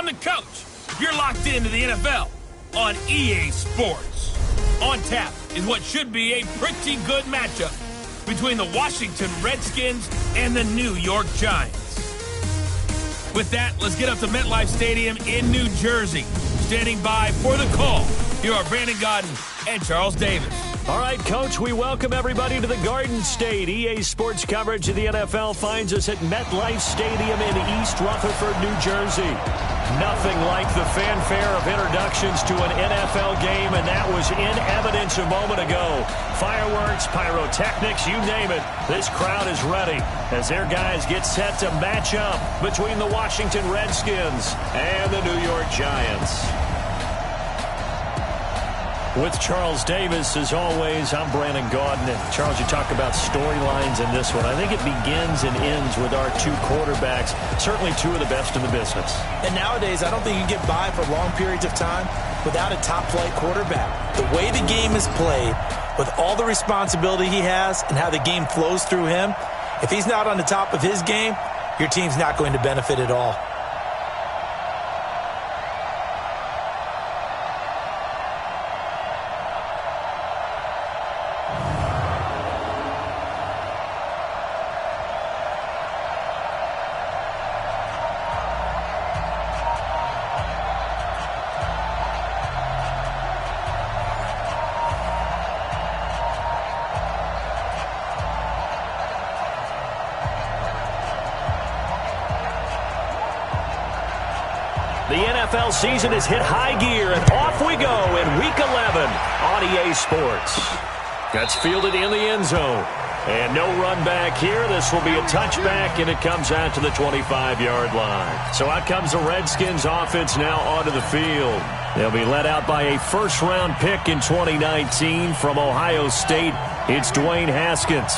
I'm the coach. You're locked into the NFL on EA Sports. On tap is what should be a pretty good matchup between the Washington Redskins and the New York Giants. With that, let's get up to MetLife Stadium in New Jersey. Standing by for the call, here are Brandon Gaudin and Charles Davis. All right, Coach, we welcome everybody to the Garden State. EA Sports coverage of the NFL finds us at MetLife Stadium in East Rutherford, New Jersey. Nothing like the fanfare of introductions to an NFL game, and that was in evidence a moment ago. Fireworks, pyrotechnics, you name it. This crowd is ready as their guys get set to match up between the Washington Redskins and the New York Giants. With Charles Davis, as always, I'm Brandon Gaudin. And Charles, you talk about storylines in this one. I think it begins and ends with our two quarterbacks, certainly two of the best in the business. And nowadays, I don't think you can get by for long periods of time without a top-flight quarterback. The way the game is played, with all the responsibility he has and how the game flows through him, if he's not on the top of his game, your team's not going to benefit at all. The NFL season has hit high gear, and off we go in Week 11 on EA Sports. That's fielded in the end zone. And no run back here. This will be a touchback, and it comes out to the 25-yard line. So out comes the Redskins offense now onto the field. They'll be led out by a first-round pick in 2019 from Ohio State. It's Dwayne Haskins.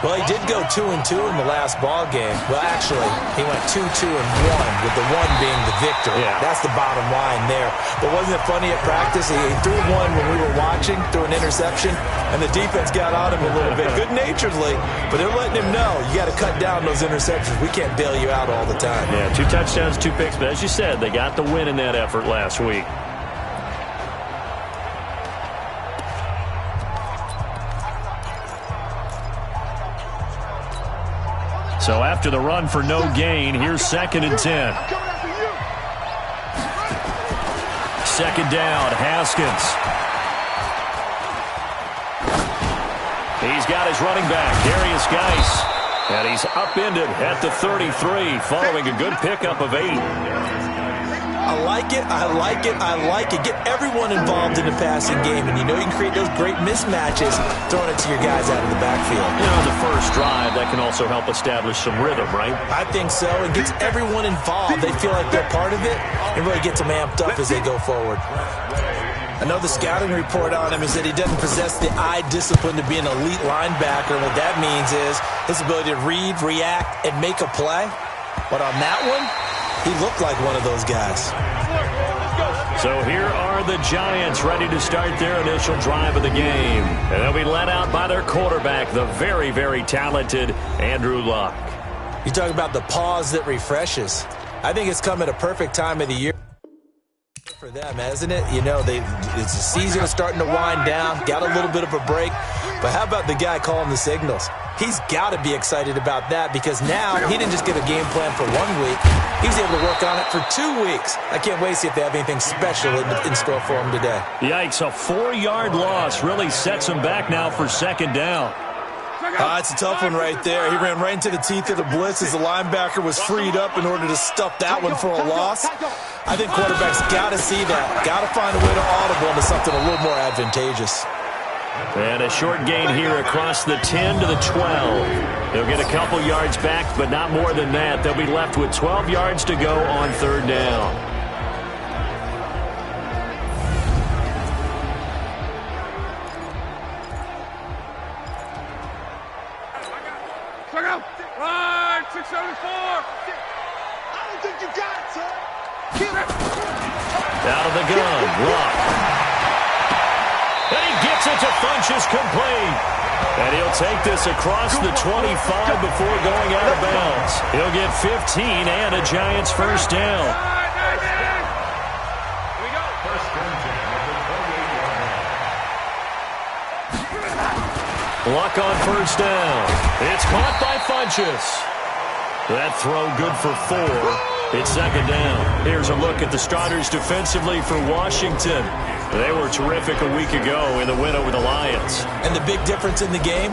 Well, he did go 2-2 in the last ball game. Well, actually, he went 2-2-1, with the one being the victor. Yeah. That's the bottom line there. But wasn't it funny at practice? He threw one when we were watching, threw an interception, and the defense got on him a little bit, good-naturedly. But they're letting him know, you got to cut down those interceptions. We can't bail you out all the time. Yeah, 2 touchdowns, 2 picks. But as you said, they got the win in that effort last week. So after the run for no gain, here's 2nd and 10. Second down, Haskins. He's got his running back, Darius Geis. And he's upended at the 33, following a good pickup of 8. I like it, I like it, I like it. Get everyone involved in the passing game, and you know you can create those great mismatches throwing it to your guys out of the backfield. You know, the first drive, that can also help establish some rhythm, right? I think so. It gets everyone involved. They feel like they're part of it, and really gets them amped up as they go forward. Another scouting report on him is that he doesn't possess the eye discipline to be an elite linebacker. What that means is his ability to read, react, and make a play. But on that one, he looked like one of those guys. So here are the Giants ready to start their initial drive of the game. And they'll be led out by their quarterback, the very, very talented Andrew Luck. You talk about the pause that refreshes. I think it's come at a perfect time of the year for them, hasn't it? You know, it's the season is starting to wind down, got a little bit of a break. But how about the guy calling the signals? He's got to be excited about that, because now he didn't just get a game plan for 1 week. He was able to work on it for 2 weeks. I can't wait to see if they have anything special in store for him today. Yikes, a 4-yard loss really sets him back now for 2nd down. It's a tough one right there. He ran right into the teeth of the blitz as the linebacker was freed up in order to stuff that one for a loss. I think quarterbacks got to see that. Got to find a way to audible into something a little more advantageous. And a short gain here across the 10 to the 12. They'll get a couple yards back, but not more than that. They'll be left with 12 yards to go on 3rd down. Right, 674. I don't think you got it, son. Out of the gun, Luck. And he gets it to Funchess complete. And he'll take this across the 25 before going out of bounds. He'll get 15 and a Giants first down. Luck on first down. It's caught by Funchess. That throw good for 4. It's second down. Here's a look at the starters defensively for Washington. They were terrific a week ago in the win over the Lions. And the big difference in the game,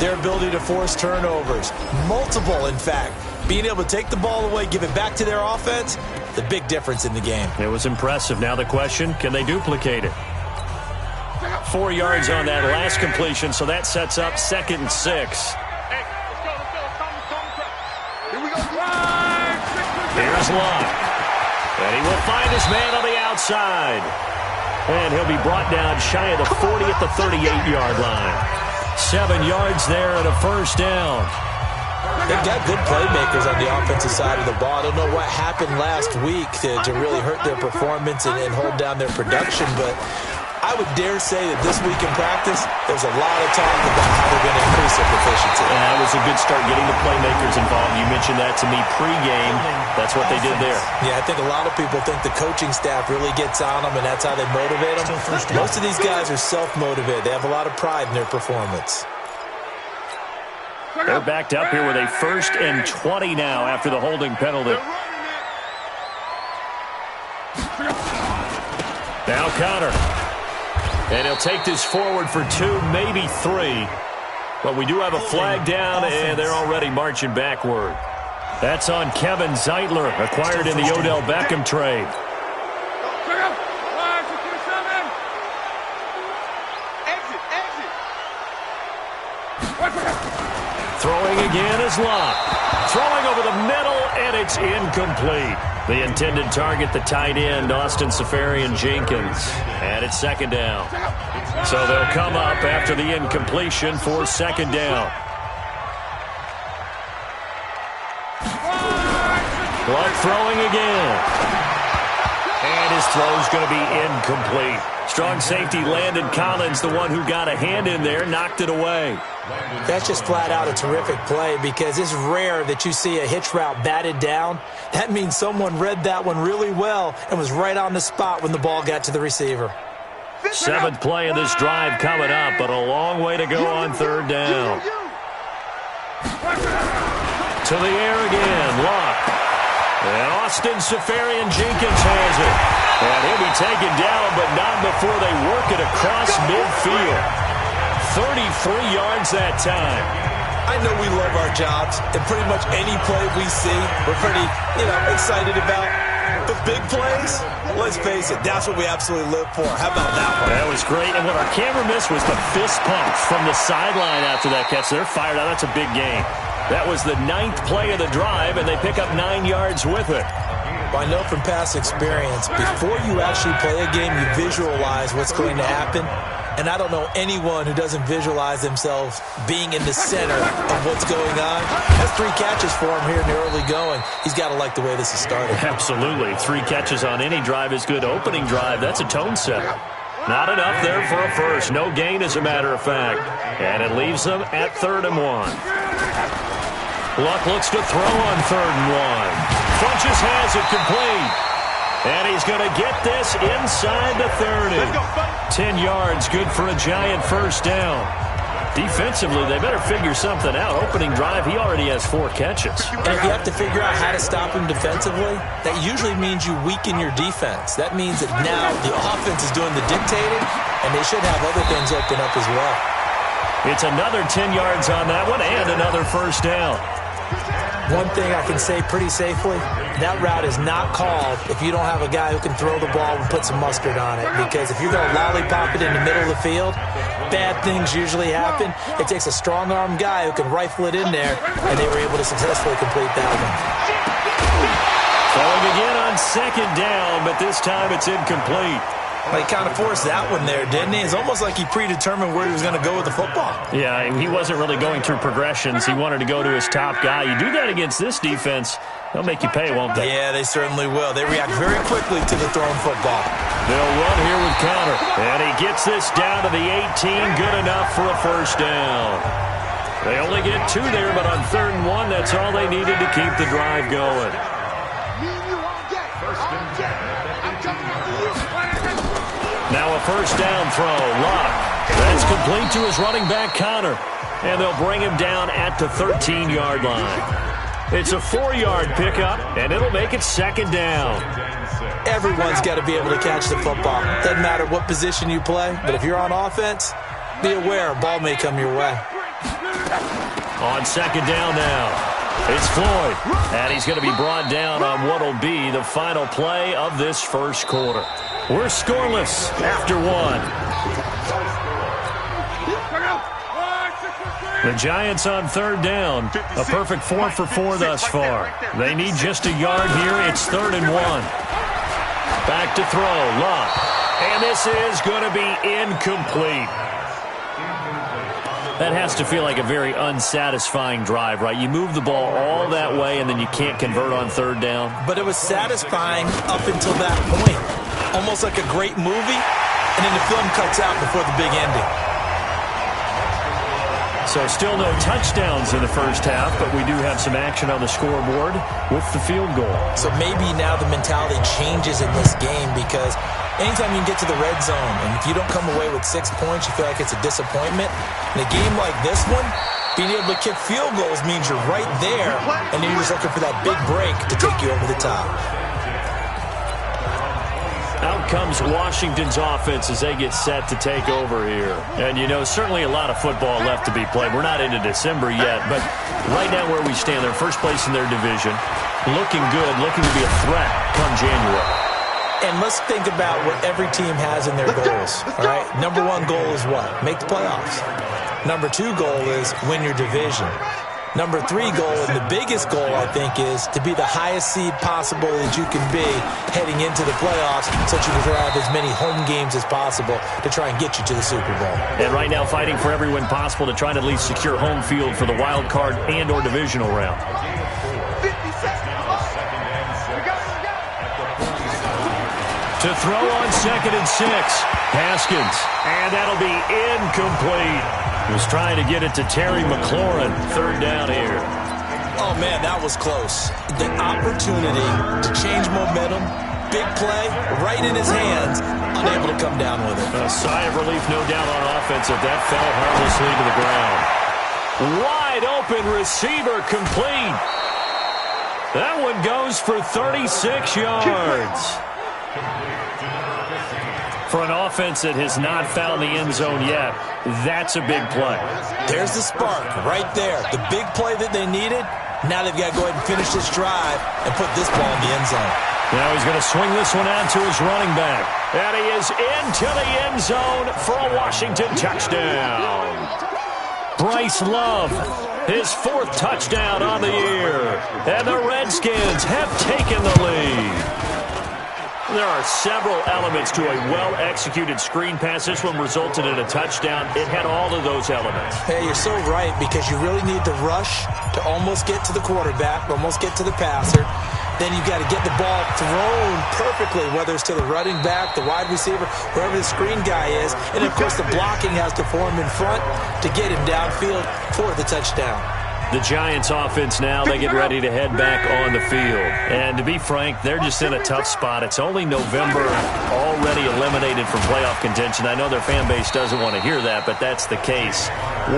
their ability to force turnovers. Multiple, in fact. Being able to take the ball away, give it back to their offense, the big difference in the game. It was impressive. Now the question, can they duplicate it? 4 yards on that last completion, so that sets up 2nd and 6. Here's Locke. And he will find his man on the outside. And he'll be brought down shy of the 40 at the 38-yard line. 7 yards there and a first down. They've got good playmakers on the offensive side of the ball. I don't know what happened last week to really hurt their performance and hold down their production, but I would dare say that this week in practice, there's a lot of talk about how they're going to increase their proficiency. And that was a good start, getting the playmakers involved. You mentioned that to me pregame. That's what they did there. Yeah, I think a lot of people think the coaching staff really gets on them, and that's how they motivate them. Most of these guys are self-motivated. They have a lot of pride in their performance. They're backed up here with a 1st and 20 now after the holding penalty. Now Connor. And he'll take this forward for 2, maybe 3. But we do have a flag down, and they're already marching backward. That's on Kevin Zeitler, acquired in the Odell Beckham trade. Throwing again is Locke. Throwing over the middle, and it's incomplete. The intended target, the tight end, Austin Seferian-Jenkins. And it's 2nd down. So they'll come up after the incompletion for 2nd down. Locke throwing again. And his throw's going to be incomplete. Strong safety Landon Collins, the one who got a hand in there, knocked it away. That's just flat out a terrific play because it's rare that you see a hitch route batted down. That means someone read that one really well and was right on the spot when the ball got to the receiver. 7th play of this drive coming up, but a long way to go on 3rd down. To the air again, Locke. And Austin Seferian-Jenkins has it. And he'll be taken down, but not before they work it across midfield. 33 yards that time. I know we love our jobs, and pretty much any play we see, we're pretty, excited about. But big plays, let's face it, that's what we absolutely live for. How about that one? That was great, and what our camera missed was the fist pump from the sideline after that catch. They're fired out. That's a big game. That was the 9th play of the drive, and they pick up 9 yards with it. Well, I know from past experience, before you actually play a game, you visualize what's going to happen. And I don't know anyone who doesn't visualize themselves being in the center of what's going on. That's 3 catches for him here in the early going. He's got to like the way this is started. Absolutely. 3 catches on any drive is good. Opening drive, that's a tone setter. Not enough there for a first. No gain, as a matter of fact. And it leaves them at 3rd and 1. Luck looks to throw on 3rd and 1. Funchess has it complete. And he's going to get this inside the 30. 10 yards, good for a giant first down. Defensively, they better figure something out. Opening drive, he already has 4 catches. And if you have to figure out how to stop him defensively, that usually means you weaken your defense. That means that now the offense is doing the dictating, and they should have other things open up as well. It's another 10 yards on that one and another first down. One thing I can say pretty safely, that route is not called if you don't have a guy who can throw the ball and put some mustard on it. Because if you're going to lollipop it in the middle of the field, bad things usually happen. It takes a strong-arm guy who can rifle it in there, and they were able to successfully complete that one. Throwing again on 2nd down, but this time it's incomplete. Well, he kind of forced that one there, didn't he? It's almost like he predetermined where he was going to go with the football. Yeah, he wasn't really going through progressions. He wanted to go to his top guy. You do that against this defense, they'll make you pay, won't they? Yeah, they certainly will. They react very quickly to the thrown football. They'll run here with Connor. And he gets this down to the 18. Good enough for a first down. They only get 2 there, but on 3rd and 1, that's all they needed to keep the drive going. Now a first down throw. Locke. That's complete to his running back, Connor. And they'll bring him down at the 13-yard line. It's a 4-yard pickup, and it'll make it second down. Everyone's got to be able to catch the football. Doesn't matter what position you play, but if you're on offense, be aware a ball may come your way. On second down now. It's Floyd, and he's going to be brought down on what will be the final play of this first quarter. We're scoreless after one. The Giants on third down. A perfect 4 for 4 thus far. They need just a yard here. It's 3rd and 1. Back to throw. Love. And this is going to be incomplete. That has to feel like a very unsatisfying drive, right? You move the ball all that way, and then you can't convert on third down. But it was satisfying up until that point. Almost like a great movie, and then the film cuts out before the big ending. So still no touchdowns in the first half, but we do have some action on the scoreboard with the field goal. So maybe now the mentality changes in this game because anytime you can get to the red zone, and if you don't come away with 6 points, you feel like it's a disappointment. In a game like this one, being able to kick field goals means you're right there, and then you're just looking for that big break to take you over the top. Out comes Washington's offense as they get set to take over here. And, you know, certainly a lot of football left to be played. We're not into December yet, but right now where we stand, they're first place in their division. Looking good, looking to be a threat come January. And let's think about what every team has in their goals, all right? Number 1 goal is what? Make the playoffs. Number 2 goal is win your division. Number 3 goal, and the biggest goal, I think, is to be the highest seed possible that you can be heading into the playoffs so that you can have as many home games as possible to try and get you to the Super Bowl. And right now fighting for every win possible to try and at least secure home field for the wild card and or divisional round. To throw on 2nd and 6. Haskins. And that'll be incomplete. Was trying to get it to Terry McLaurin. 3rd down here. Oh, man, that was close. The opportunity to change momentum, big play, right in his hands, unable to come down with it. A sigh of relief, no doubt, on offense if that fell harmlessly to the ground. Wide open receiver complete. That one goes for 36 yards. For an offense that has not found the end zone yet, that's a big play. There's the spark right there. The big play that they needed. Now they've got to go ahead and finish this drive and put this ball in the end zone. Now he's going to swing this one out to his running back. And he is into the end zone for a Washington touchdown. Bryce Love, his 4th touchdown on the year. And the Redskins have taken the lead. There are several elements to a well-executed screen pass. This one resulted in a touchdown. It had all of those elements. Hey, you're so right, because you really need the rush to almost get to the quarterback, almost get to the passer. Then you've got to get the ball thrown perfectly, whether it's to the running back, the wide receiver, wherever the screen guy is. And, of course, the blocking has to form in front to get him downfield for the touchdown. The Giants offense now, they get ready to head back on the field. And to be frank, they're just in a tough spot. It's only November, already eliminated from playoff contention. I know their fan base doesn't want to hear that, but that's the case.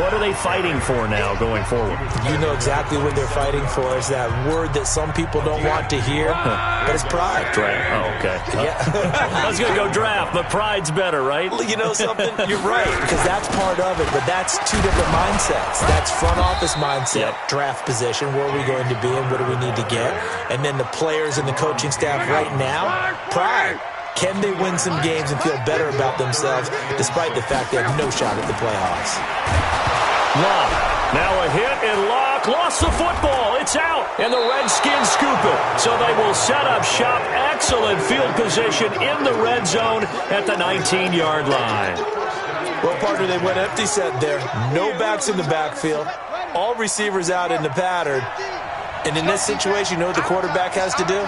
What are they fighting for now going forward? You know exactly what they're fighting for. Is that word that some people don't want to hear, but it's pride. Draft. Oh, okay. Yeah. I was going to go draft, but pride's better, right? Well, you know something? You're right, because that's part of it, but that's 2 different mindsets. That's front office mindset, draft position, where are we going to be and what do we need to get? And then the players and the coaching staff right now, pride. Can they win some games and feel better about themselves despite the fact they have no shot at the playoffs? Locke. Now a hit and Locke lost the football. It's out. And the Redskins scoop it. So they will set up shop. Excellent field position in the red zone at the 19-yard line. Well, partner, they went empty set there. No backs in the backfield. All receivers out in the pattern. And in this situation, you know what the quarterback has to do?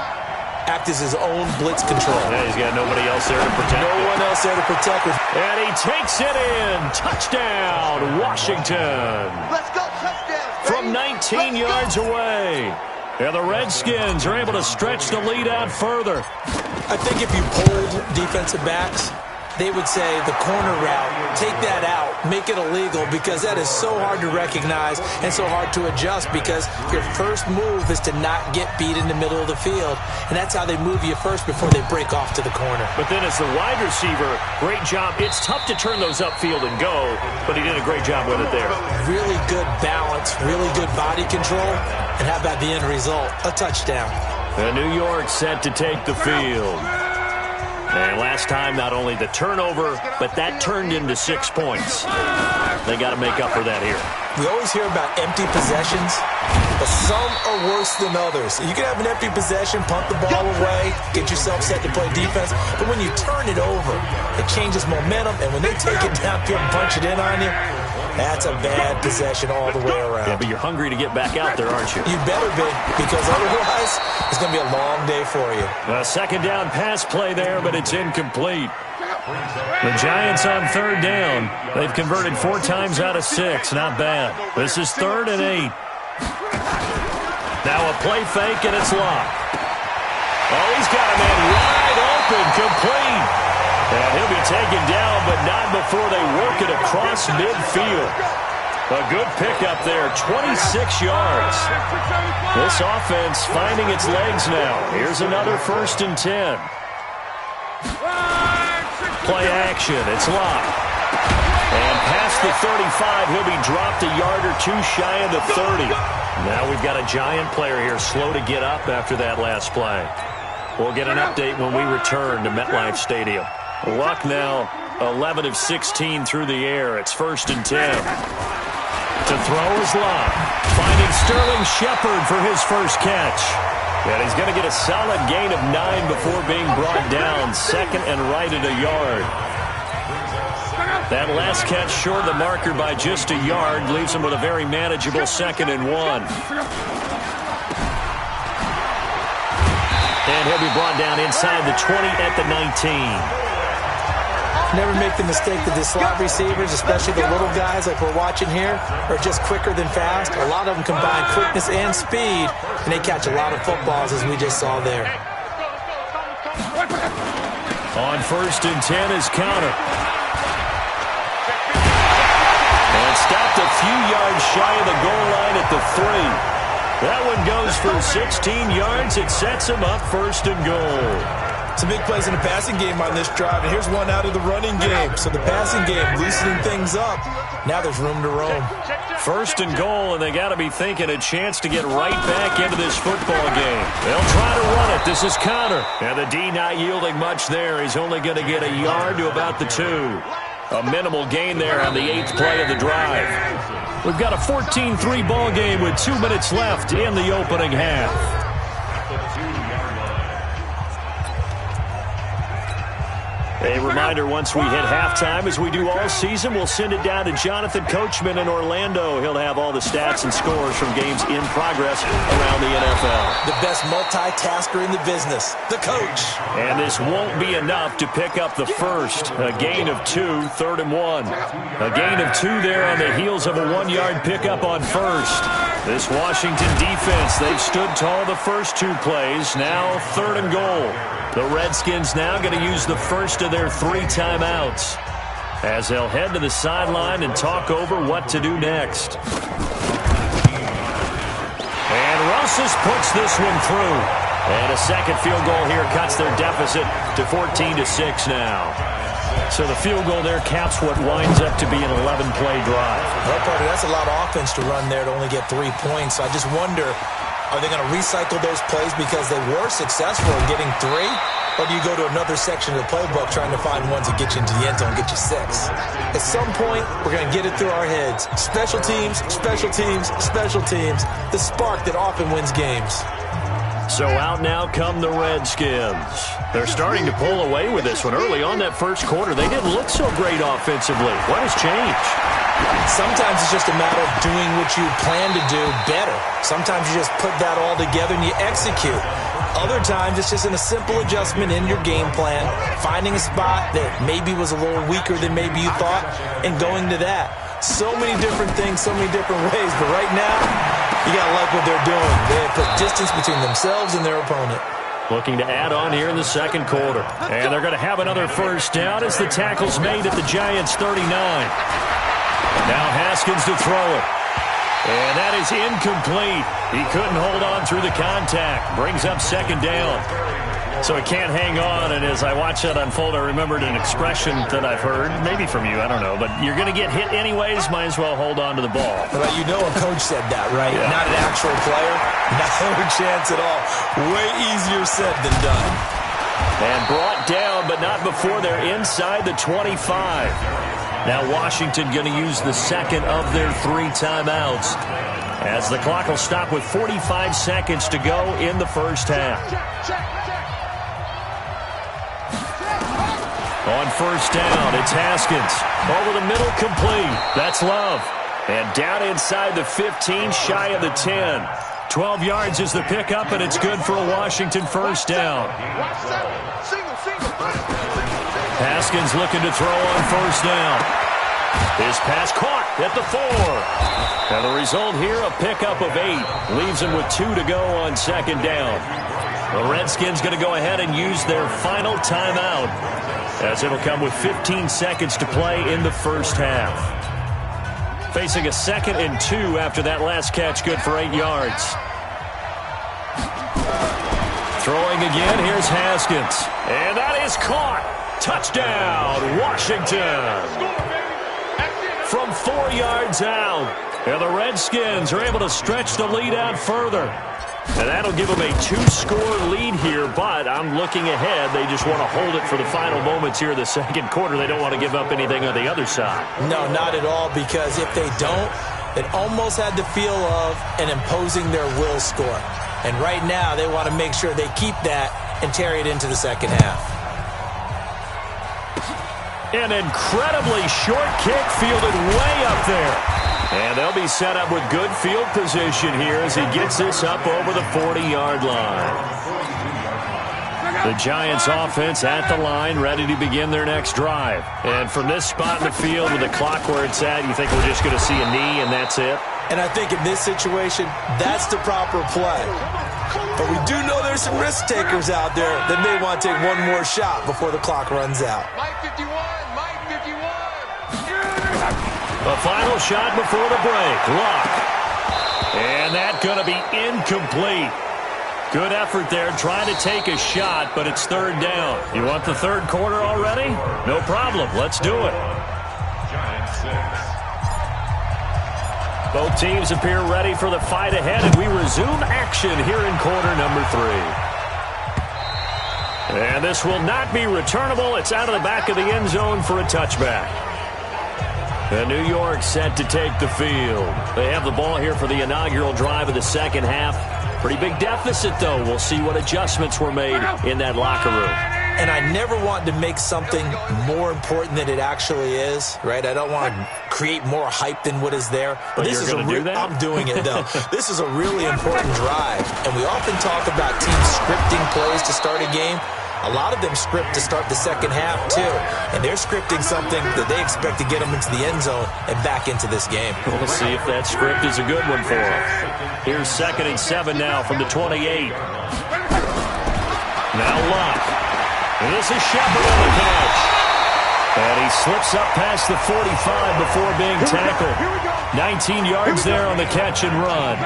Act as his own blitz control. Yeah, he's got nobody else there to protect him. No one else there to protect him. And he takes it in. Touchdown, Washington. Let's go, touchdown. From 19 yards away. And the Redskins are able to stretch the lead out further. I think if you polled defensive backs, they would say the corner route, take that out, make it illegal, because that is so hard to recognize and so hard to adjust, because your first move is to not get beat in the middle of the field, and that's how they move you first before they break off to the corner. But then as the wide receiver, great job. It's tough to turn those upfield and go, but he did a great job with it there. Really good balance, really good body control, and how about the end result? A touchdown. And New York set to take the field. And last time, not only the turnover, but that turned into 6 points. They got to make up for that here. We always hear about empty possessions, but some are worse than others. You can have an empty possession, punt the ball away, get yourself set to play defense, but when you turn it over, it changes momentum, and when they take it downfield and punch it in on you, that's a bad possession all the way around. Yeah, but you're hungry to get back out there, aren't you? You better be, because otherwise it's going to be a long day for you. A second down pass play there, but it's incomplete. The Giants on third down. They've converted 4 times out of 6. Not bad. This is 3rd and 8. Now a play fake, and it's locked. Oh, he's got a man wide open, complete. And he'll be taken down, but not before they work it across midfield. A good pickup there, 26 yards. This offense finding its legs now. Here's another 1st and 10. Play action, it's locked. And past the 35, he'll be dropped a yard or 2 shy of the 30. Now we've got a Giant player here slow to get up after that last play. We'll get an update when we return to MetLife Stadium. Luck now 11 of 16 through the air. It's 1st and 10. To throw is Locke. Finding Sterling Shepard for his first catch. And he's going to get a solid gain of 9 before being brought down. 2nd and right at a yard. That last catch short of the marker by just a yard leaves him with a very manageable 2nd and 1. And he'll be brought down inside the 20 at the 19. Never make the mistake that the slot receivers, especially the little guys like we're watching here, are just quicker than fast. A lot of them combine quickness and speed, and they catch a lot of footballs, as we just saw there. On 1st and 10 is Counter. And stopped a few yards shy of the goal line at the 3. That one goes for 16 yards. It sets him up 1st and goal. Some big plays in the passing game on this drive, and here's one out of the running game. So the passing game loosening things up. Now there's room to roam. 1st and goal, and they got to be thinking a chance to get right back into this football game. They'll try to run it. This is Conner. And the D not yielding much there. He's only going to get a yard to about the 2. A minimal gain there on the 8th play of the drive. We've got a 14-3 ball game with 2 minutes left in the opening half. A reminder, once we hit halftime, as we do all season, we'll send it down to Jonathan Coachman in Orlando. He'll have all the stats and scores from games in progress around the NFL. The best multitasker in the business, the coach. And this won't be enough to pick up the first. A gain of 2, 3rd and 1. A gain of 2 there on the heels of a 1-yard pickup on 1st. This Washington defense, they've stood tall the first 2 plays. Now 3rd and goal. The Redskins now going to use the first of their 3 timeouts as they'll head to the sideline and talk over what to do next. And Rosas puts this one through. And a second field goal here cuts their deficit to 14-6 now. So the field goal there caps what winds up to be an 11-play drive. Well, Parker, that's a lot of offense to run there to only get 3 points. So I just wonder, are they going to recycle those plays because they were successful in getting 3? Or do you go to another section of the playbook trying to find ones that get you into the end zone and get you 6? At some point, we're going to get it through our heads. Special teams, special teams, special teams. The spark that often wins games. So out now come the Redskins. They're starting to pull away with this one. Early on that first quarter, they didn't look so great offensively. What has changed? Sometimes it's just a matter of doing what you plan to do better. Sometimes you just put that all together and you execute. Other times it's just in a simple adjustment in your game plan, finding a spot that maybe was a little weaker than maybe you thought, and going to that. So many different things, so many different ways, but right now, you got to like what they're doing. They have put distance between themselves and their opponent. Looking to add on here in the second quarter. And they're going to have another first down as the tackle's made at the Giants' 39. Now Haskins to throw it. And that is incomplete. He couldn't hold on through the contact. Brings up second down. So he can't hang on, and as I watched that unfold, I remembered an expression that I've heard, maybe from you, I don't know, but you're going to get hit anyways, might as well hold on to the ball. Well, you know a coach said that, right? Yeah. Not an actual player. No chance at all. Way easier said than done. And brought down, but not before they're inside the 25. Now Washington going to use the second of their 3 timeouts, as the clock will stop with 45 seconds to go in the first half. On first down, it's Haskins. Over the middle, complete. That's Love. And down inside the 15, shy of the 10. 12 yards is the pickup, and it's good for a Washington first down. Haskins looking to throw on first down. His pass caught at the 4. And the result here, a pickup of 8. Leaves him with 2 to go on second down. The Redskins going to go ahead and use their final timeout, as it'll come with 15 seconds to play in the first half. Facing a 2nd and 2 after that last catch, good for 8 yards. Throwing again, here's Haskins. And that is caught. Touchdown, Washington. From 4 yards out. And the Redskins are able to stretch the lead out further. And that'll give them a 2-score lead here, but I'm looking ahead. They just want to hold it for the final moments here in the second quarter. They don't want to give up anything on the other side. No, not at all, because if they don't, it almost had the feel of an imposing their will score. And right now, they want to make sure they keep that and carry it into the second half. An incredibly short kick fielded way up there. And they'll be set up with good field position here as he gets this up over the 40-yard line. The Giants offense at the line, ready to begin their next drive. And from this spot in the field with the clock where it's at, you think we're just going to see a knee and that's it? And I think in this situation, that's the proper play. But we do know there's some risk takers out there that may want to take one more shot before the clock runs out. Mike 51, Mike 51. The final shot before the break. Luck. And that's going to be incomplete. Good effort there trying to take a shot, but it's third down. You want the third quarter already? No problem. Let's do it. Both teams appear ready for the fight ahead, and we resume action here in quarter number 3. And this will not be returnable. It's out of the back of the end zone for a touchback. And New York set to take the field. They have the ball here for the inaugural drive of the second half. Pretty big deficit, though. We'll see what adjustments were made in that locker room. And I never want to make something more important than it actually is, right? I don't want to create more hype than what is there. But this is going to do that? I'm doing it, though. This is a really important drive. And we often talk about teams scripting plays to start a game. A lot of them script to start the second half, too. And they're scripting something that they expect to get them into the end zone and back into this game. We'll see if that script is a good one for them. Here's 2nd and 7 now from the 28. Now Luck. And this is Shepard on the catch. And he slips up past the 45 before being tackled. 19 yards there on the catch and run.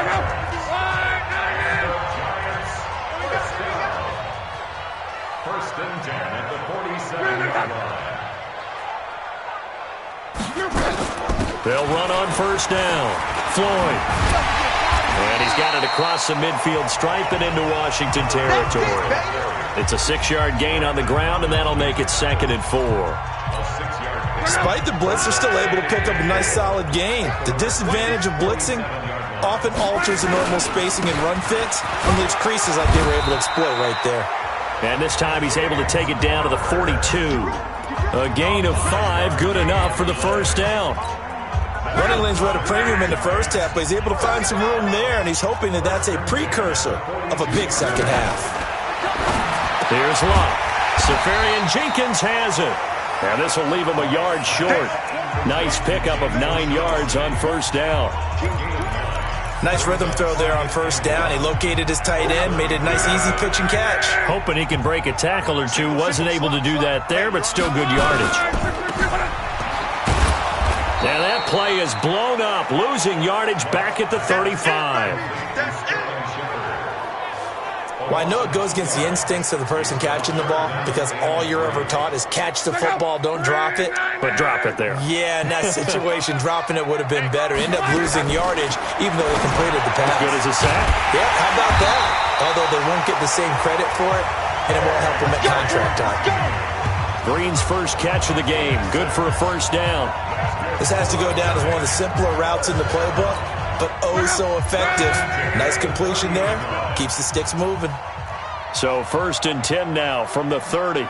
First and 10 at the 47-yard line. They'll run on first down. Floyd. And he's got it across the midfield stripe and into Washington territory. It's a 6-yard gain on the ground, and that'll make it 2nd and 4. Despite the blitz, they're still able to pick up a nice solid gain. The disadvantage of blitzing often alters the normal spacing and run fits and leaves creases like they were able to exploit right there. And this time he's able to take it down to the 42. A gain of 5, good enough for the first down. Running lanes were at a premium in the first half, but he's able to find some room there, and he's hoping that that's a precursor of a big second half. Here's Luck. Safarian Jenkins has it. And this will leave him a yard short. Nice pickup of 9 yards on first down. Nice rhythm throw there on first down. He located his tight end, made a nice easy pitch and catch. Hoping he can break a tackle or two. Wasn't able to do that there, but still good yardage. Now that play is blown up, losing yardage back at the 35. Well, I know it goes against the instincts of the person catching the ball because all you're ever taught is catch the football, don't drop it. But drop it there. Yeah, in that situation, dropping it would have been better. End up losing yardage even though they completed the pass. Good as a sack. Yeah, how about that? Although they won't get the same credit for it, and it won't help them at contract time. Green's first catch of the game. Good for a first down. This has to go down as one of the simpler routes in the playbook, but oh so effective. Nice completion there. Keeps the sticks moving. So 1st and 10 now from the 30.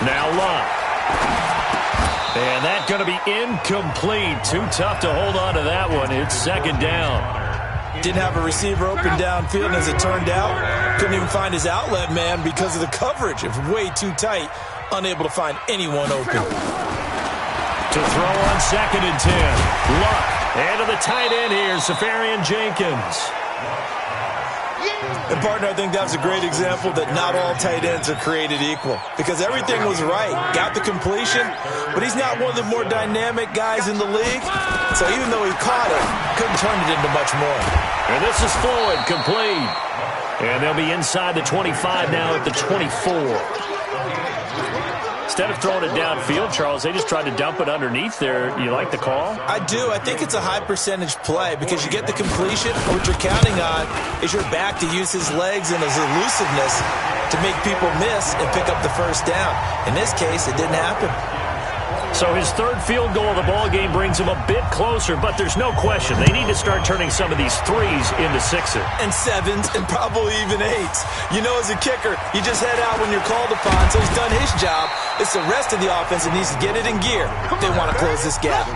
Now Locke. And that's going to be incomplete. Too tough to hold on to that one. It's 2nd down. Didn't have a receiver open downfield, and as it turned out, couldn't even find his outlet man because of the coverage. It was way too tight. Unable to find anyone open. To throw on 2nd and 10. Luck. And to the tight end here, Safarian Jenkins. And, partner, I think that's a great example that not all tight ends are created equal because everything was right. Got the completion, but he's not one of the more dynamic guys in the league. So even though he caught it, couldn't turn it into much more. And this is Floyd, complete. And they'll be inside the 25 now at the 24. Instead of throwing it downfield, Charles, they just tried to dump it underneath there. You like the call? I do. I think it's a high percentage play because you get the completion. What you're counting on is your back to use his legs and his elusiveness to make people miss and pick up the first down. In this case, it didn't happen. So his 3rd field goal of the ball game brings him a bit closer, but there's no question. They need to start turning some of these 3s into 6s. And 7s and probably even 8s. You know, as a kicker, you just head out when you're called upon, so he's done his job. It's the rest of the offense that needs to get it in gear if they want to close this gap.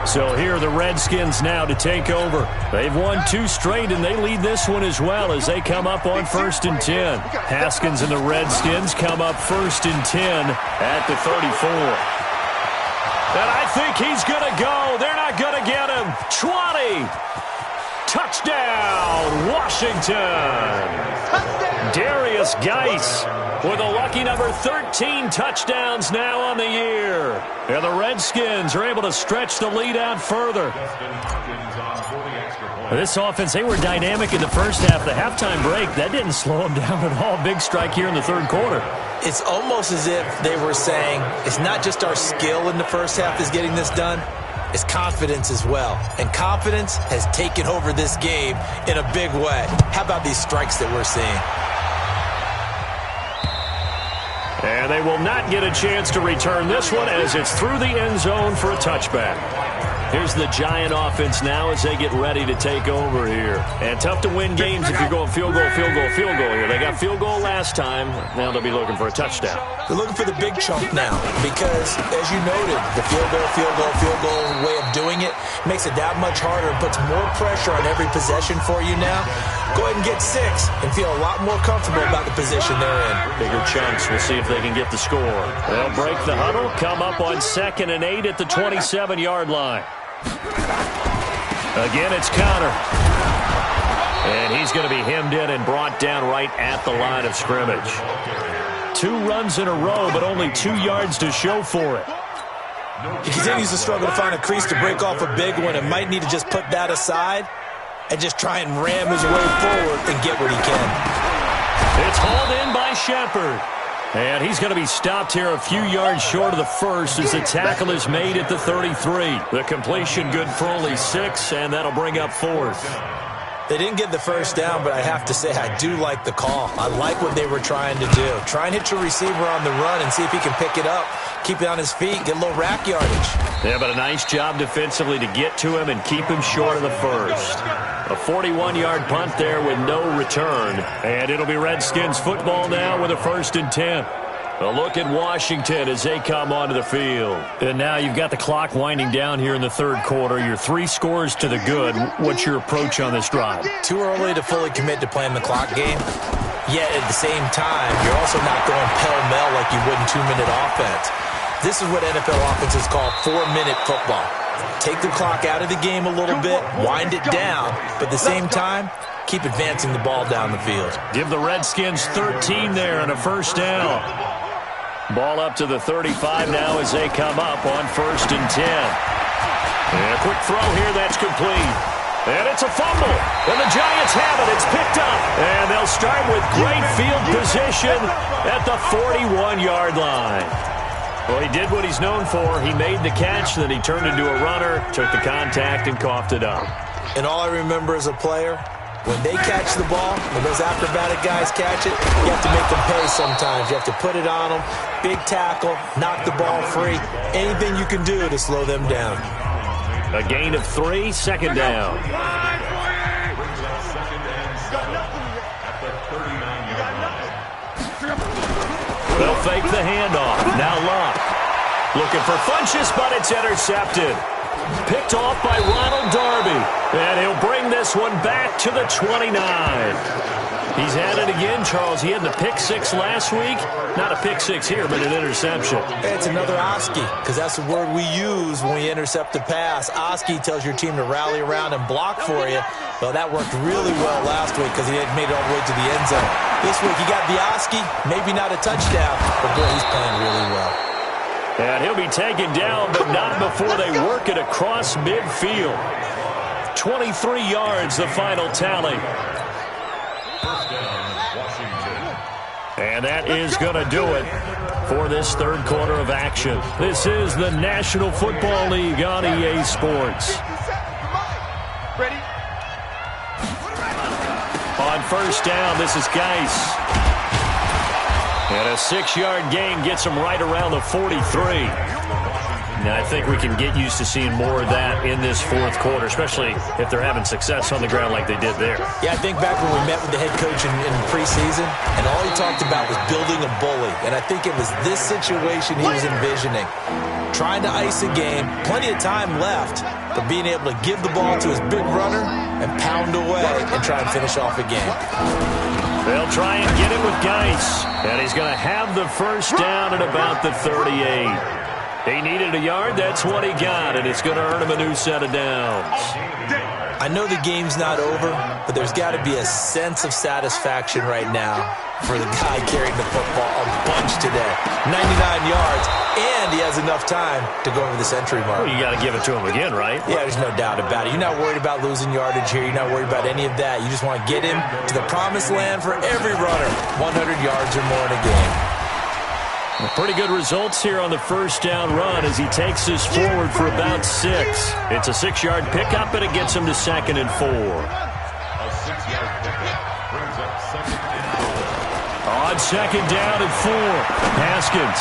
So here are the Redskins now to take over. They've won 2 straight, and they lead this one as well as they come up on 1st and 10. Haskins and the Redskins come up 1st and 10 at the 34. And I think he's going to go. They're not going to get him. 20. Touchdown, Washington. Darius Geis with a lucky number 13 touchdowns now on the year. And the Redskins are able to stretch the lead out further. This offense, they were dynamic in the first half. The halftime break, that didn't slow them down at all. Big strike here in the 3rd quarter. It's almost as if they were saying, it's not just our skill in the first half that's getting this done. It's confidence as well. And confidence has taken over this game in a big way. How about these strikes that we're seeing? And they will not get a chance to return this one as it's through the end zone for a touchback. Here's the Giant offense now as they get ready to take over here. And tough to win games if you're going field goal here. They got field goal last time. Now they'll be looking for a touchdown. They're looking for the big chunk now because, as you noted, the field goal way of doing it makes it that much harder and puts more pressure on every possession for you now. Go ahead and get 6 and feel a lot more comfortable about the position they're in. Bigger chunks. We'll see if they can get the score. They'll break the huddle, come up on 2nd and 8 at the 27-yard line. Again, it's Connor. And he's going to be hemmed in and brought down right at the line of scrimmage. 2 runs in a row, but only 2 yards to show for it. He continues to struggle to find a crease to break off a big one and might need to just put that aside and just try and ram his way forward and get what he can. It's hauled in by Shepard. And he's going to be stopped here a few yards short of the first as the tackle is made at the 33. The completion good for only 6, and that'll bring up 4th. They didn't get the first down, but I have to say I do like the call. I like what they were trying to do. Try and hit your receiver on the run and see if he can pick it up, keep it on his feet, get a little rack yardage. Yeah, but a nice job defensively to get to him and keep him short of the first. A 41-yard punt there with no return. And it'll be Redskins football now with a 1st and 10. A look at Washington as they come onto the field. And now you've got the clock winding down here in the 3rd quarter. Your 3 scores to the good. What's your approach on this drive? Too early to fully commit to playing the clock game. Yet at the same time, you're also not going pell-mell like you would in 2-minute offense. This is what NFL offenses call 4-minute football. Take the clock out of the game a little bit, wind it down, but at the same time, keep advancing the ball down the field. Give the Redskins 13 there and a first down. Ball up to the 35 now as they come up on 1st and 10. And a quick throw here, that's complete. And it's a fumble. And the Giants have it. It's picked up. And they'll start with great field position at the 41-yard line. Well, he did what he's known for. He made the catch, then he turned into a runner, took the contact, and coughed it up. And all I remember as a player, when they catch the ball, when those acrobatic guys catch it, you have to make them pay sometimes. You have to put it on them, big tackle, knock the ball free, anything you can do to slow them down. A gain of 3, second down. They'll fake the handoff. Now Luck. Looking for Funchess, but it's intercepted. Picked off by Ronald Darby. And he'll bring this one back to the 29. He's had it again, Charles. He had the pick 6 last week. Not a pick 6 here, but an interception. It's another Oski, because that's the word we use when we intercept the pass. Oski tells your team to rally around and block for you. Well, that worked really well last week because he had made it all the way to the end zone. This week he got the Oski, maybe not a touchdown, but boy, he's playing really well. And he'll be taken down, but not before they work it across midfield. 23 yards, the final tally. And that is going to do it for this third quarter of action. This is the National Football League on EA Sports. Ready? On first down, this is Geis. And a 6-yard gain gets him right around the 43. Now, I think we can get used to seeing more of that in this fourth quarter, especially if they're having success on the ground like they did there. Yeah, I think back when we met with the head coach in preseason, and all he talked about was building a bully. And I think it was this situation he was envisioning. Trying to ice a game, plenty of time left, but being able to give the ball to his big runner and pound away and try and finish off a game. They'll try and get it with Geis. And he's going to have the first down at about the 38. He needed a yard. That's what he got, and it's going to earn him a new set of downs. I know the game's not over, but there's got to be a sense of satisfaction right now for the guy carrying the football a bunch today. 99 yards, and he has enough time to go over the century mark. Well, you got to give it to him again, right? Yeah, there's no doubt about it. You're not worried about losing yardage here. You're not worried about any of that. You just want to get him to the promised land for every runner. 100 yards or more in a game. Pretty good results here on the first down run as he takes this forward for about 6. It's a 6-yard pickup, and it gets him to 2nd and 4. A 6-yard pickup brings up 2nd and 4. On 2nd down and 4, Haskins.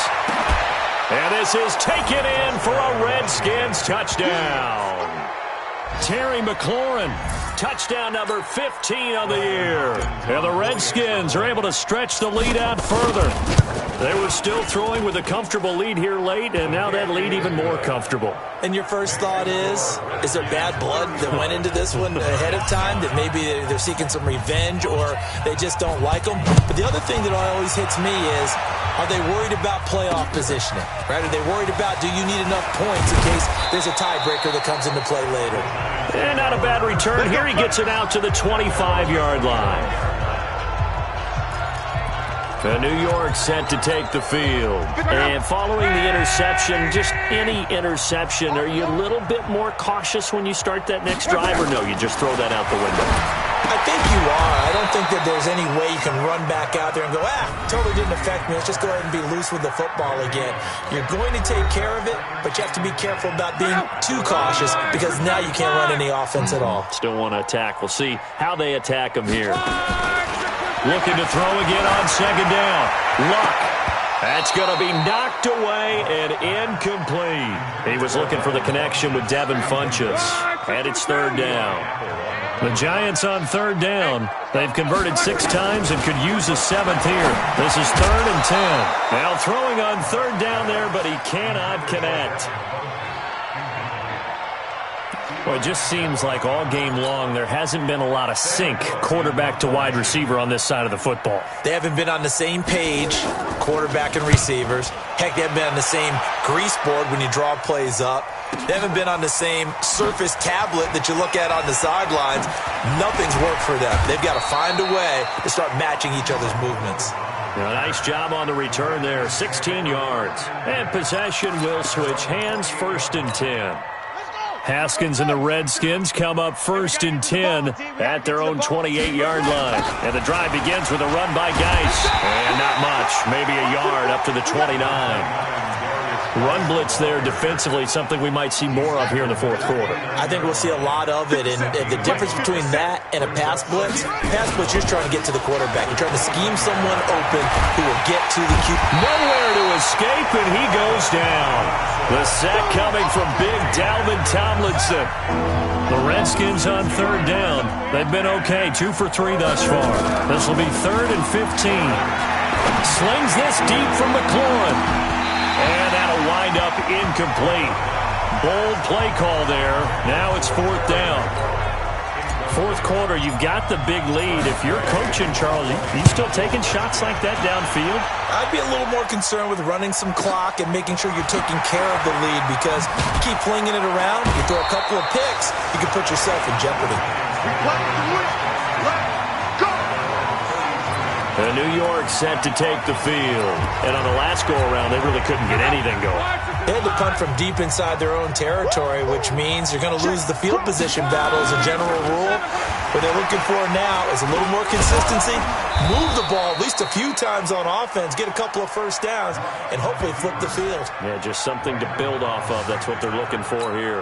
And this is taken in for a Redskins touchdown. Terry McLaurin, touchdown number 15 on the year. And the Redskins are able to stretch the lead out further. They were still throwing with a comfortable lead here late, and now that lead even more comfortable. And your first thought is there bad blood that went into this one ahead of time, that maybe they're seeking some revenge or they just don't like them? But the other thing that always hits me is, are they worried about playoff positioning? Right? Are they worried about, do you need enough points in case there's a tiebreaker that comes into play later? And not a bad return. Here he gets it out to the 25-yard line. New York set to take the field. And following the interception, just any interception, are you a little bit more cautious when you start that next drive, or no, you just throw that out the window? I think you are. I don't think that there's any way you can run back out there and go, totally didn't affect me. Let's just go ahead and be loose with the football again. You're going to take care of it, but you have to be careful about being too cautious because now you can't run any offense at all. Still want to attack. We'll see how they attack him here. Looking to throw again on 2nd down. Luck. That's going to be knocked away and incomplete. He was looking for the connection with Devin Funchess. And it's 3rd down. The Giants on 3rd down. They've converted 6 times and could use a 7th here. This is 3rd and 10. Now throwing on 3rd down there, but he cannot connect. Well, it just seems like all game long there hasn't been a lot of sync quarterback to wide receiver on this side of the football. They haven't been on the same page, quarterback and receivers. Heck, they haven't been on the same grease board when you draw plays up. They haven't been on the same surface tablet that you look at on the sidelines. Nothing's worked for them. They've got to find a way to start matching each other's movements. Nice job on the return there, 16 yards. And possession will switch hands, 1st and 10. Haskins and the Redskins come up 1st and 10 at their own 28-yard line. And the drive begins with a run by Geis. And not much, maybe a yard up to the 29. Run blitz there defensively, something we might see more of here in the 4th quarter. I think we'll see a lot of it, and the difference between that and a pass blitz, you're trying to get to the quarterback. You're trying to scheme someone open who will get to the QB. Nowhere to escape, and he goes down. The sack coming from big Dalvin Tomlinson. The Redskins on 3rd down. They've been okay, 2 for 3 thus far. This will be 3rd and 15. Slings this deep from McLaurin. And that'll wind up incomplete. Bold play call there. Now it's 4th down. 4th quarter, you've got the big lead. If you're coaching, Charles, you still taking shots like that downfield? I'd be a little more concerned with running some clock and making sure you're taking care of the lead, because you keep flinging it around, you throw a couple of picks, you can put yourself in jeopardy. And New York set to take the field. And on the last go-around, they really couldn't get anything going. They had to punt from deep inside their own territory, which means you're going to lose the field position battle as a general rule. What they're looking for now is a little more consistency, move the ball at least a few times on offense, get a couple of 1st downs, and hopefully flip the field. Yeah, just something to build off of. That's what they're looking for here.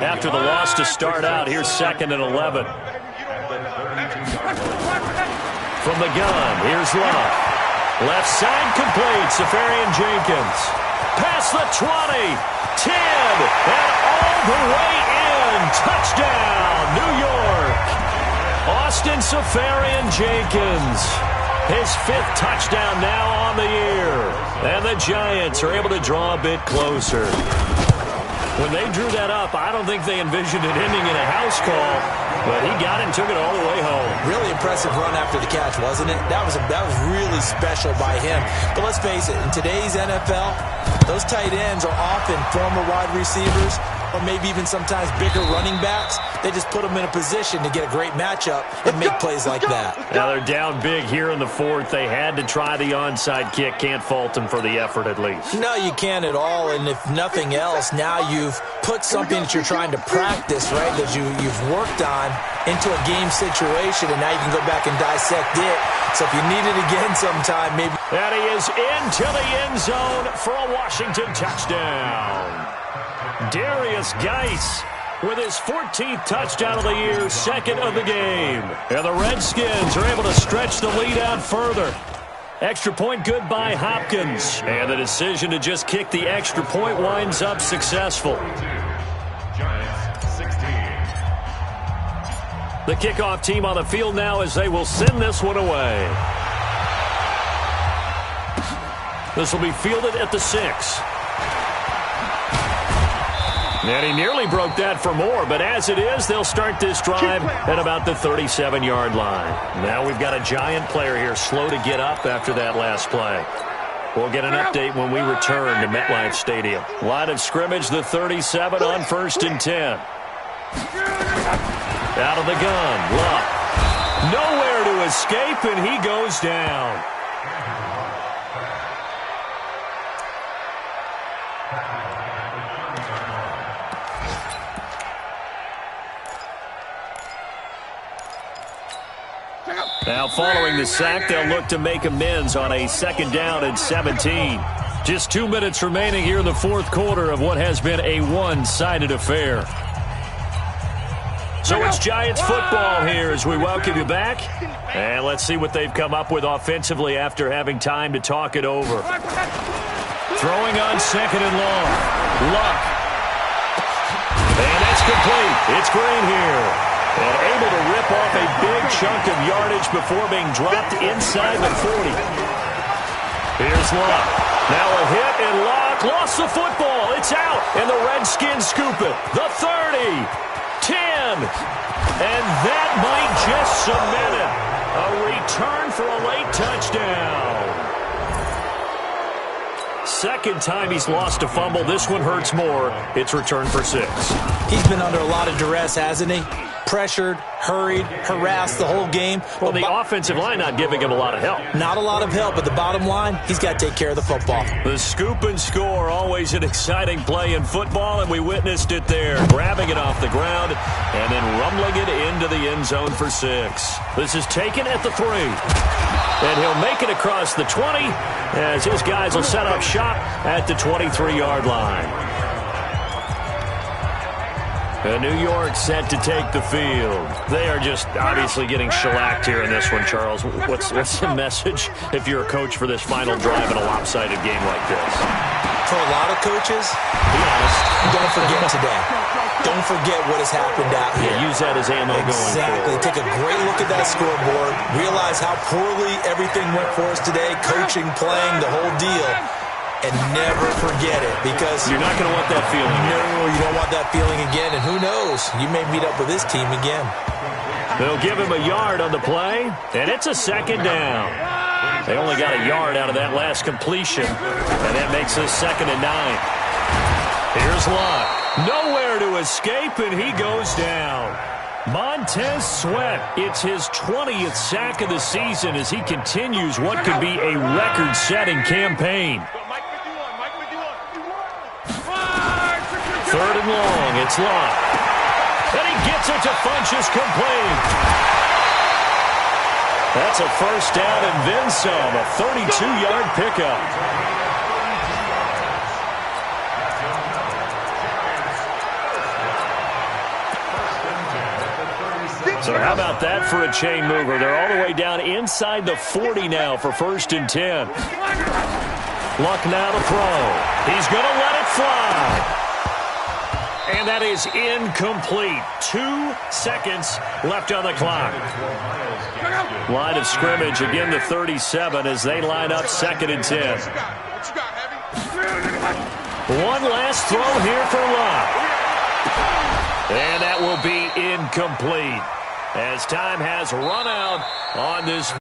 After the loss to start out, here's 2nd and 11. From the gun, here's Luck. Left side complete, Safarian Jenkins. Past the 20, 10, and all the way in. Touchdown, New York. Austin Safarian Jenkins. His 5th touchdown now on the year. And the Giants are able to draw a bit closer. When they drew that up, I don't think they envisioned it ending in a house call, but he got it and took it all the way home. Really impressive run after the catch, wasn't it? That was really special by him. But let's face it, in today's NFL, those tight ends are often former wide receivers, or maybe even sometimes bigger running backs. They just put them in a position to get a great matchup and make plays like that. Now they're down big here in the 4th. They had to try the onside kick. Can't fault them for the effort at least. No, you can't at all. And if nothing else, now you've put something that you're trying to practice, right, that you've worked on into a game situation, and now you can go back and dissect it. So if you need it again sometime, maybe. And he is into the end zone for a Washington touchdown. Darius Geis with his 14th touchdown of the year, 2nd of the game. And the Redskins are able to stretch the lead out further. Extra point good by Hopkins. And the decision to just kick the extra point winds up successful. The kickoff team on the field now as they will send this one away. This will be fielded at the 6. And he nearly broke that for more, but as it is, they'll start this drive at about the 37-yard line. Now we've got a Giant player here slow to get up after that last play. We'll get an update when we return to MetLife Stadium. Line of scrimmage, the 37 on 1st and 10. Out of the gun, Luck. Nowhere to escape, and he goes down. Now following the sack, they'll look to make amends on a 2nd down and 17. Just 2 minutes remaining here in the 4th quarter of what has been a one-sided affair. So it's Giants football here as we welcome you back. And let's see what they've come up with offensively after having time to talk it over. Throwing on 2nd and long. Luck. And that's complete. It's Green here. And able to rip off a big chunk of yardage before being dropped inside the 40. Here's Luck. Now a hit, and Luck Luck lost the football. It's out, and the Redskins scoop it. The 30, 10, and that might just cement it. A return for a late touchdown. Second time he's lost a fumble. This one hurts more. It's returned for 6. He's been under a lot of duress, hasn't he? Pressured, hurried, harassed the whole game. Well, the offensive line not giving him a lot of help. Not a lot of help, but the bottom line, he's got to take care of the football. The scoop and score, always an exciting play in football, and we witnessed it there. Grabbing it off the ground and then rumbling it into the end zone for 6. This is taken at the 3. And he'll make it across the 20 as his guys will set up shop at the 23-yard line. And New York set to take the field. They are just obviously getting shellacked here in this one, Charles. What's the message if you're a coach for this final drive in a lopsided game like this? For a lot of coaches, be honest, don't forget today. Don't forget what has happened out here. Yeah, use that as ammo going forward. Exactly. Take a great look at that scoreboard. Realize how poorly everything went for us today. Coaching, playing, the whole deal. And never forget it, because you're not going to want that feeling again. No, you don't want that feeling again. And who knows? You may meet up with this team again. They'll give him a yard on the play, and it's a second down. They only got a yard out of that last completion, and that makes this 2nd and 9. Here's Lott. Nowhere to escape, and he goes down. Montez Sweat, it's his 20th sack of the season as he continues what could be a record-setting campaign. 3rd and long, it's Lott. And he gets it to Funchess complete. That's a first down and then some, a 32-yard pickup. So how about that for a chain mover? They're all the way down inside the 40 now for 1st and 10. Luck now to throw. He's going to let it fly. And that is incomplete. 2 seconds left on the clock. Line of scrimmage again to 37 as they line up 2nd and 10. One last throw here for Luck. And that will be incomplete as time has run out on this.